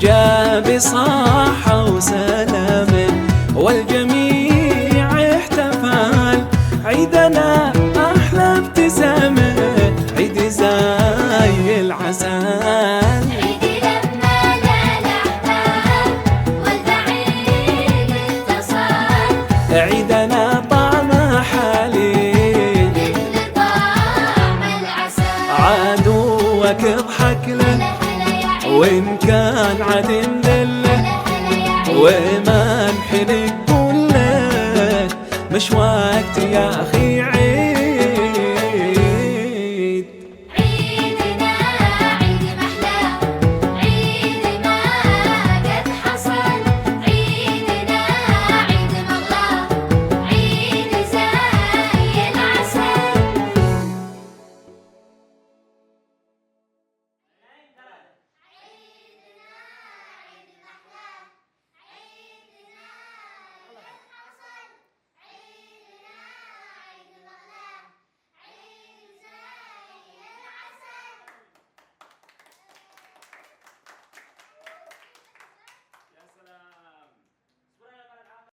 جاء بصحة وسلام والجميع احتفل. عيدنا أحلى ابتسامة، عيد زي العسل. عيدي لما لا الأحباب والبعيد اتصل. عيدنا طعم حليب مثل طعم العسل. عدوك اضحك له وإن كان عدم ذله، وما نحنك كله مش وقت يا أخي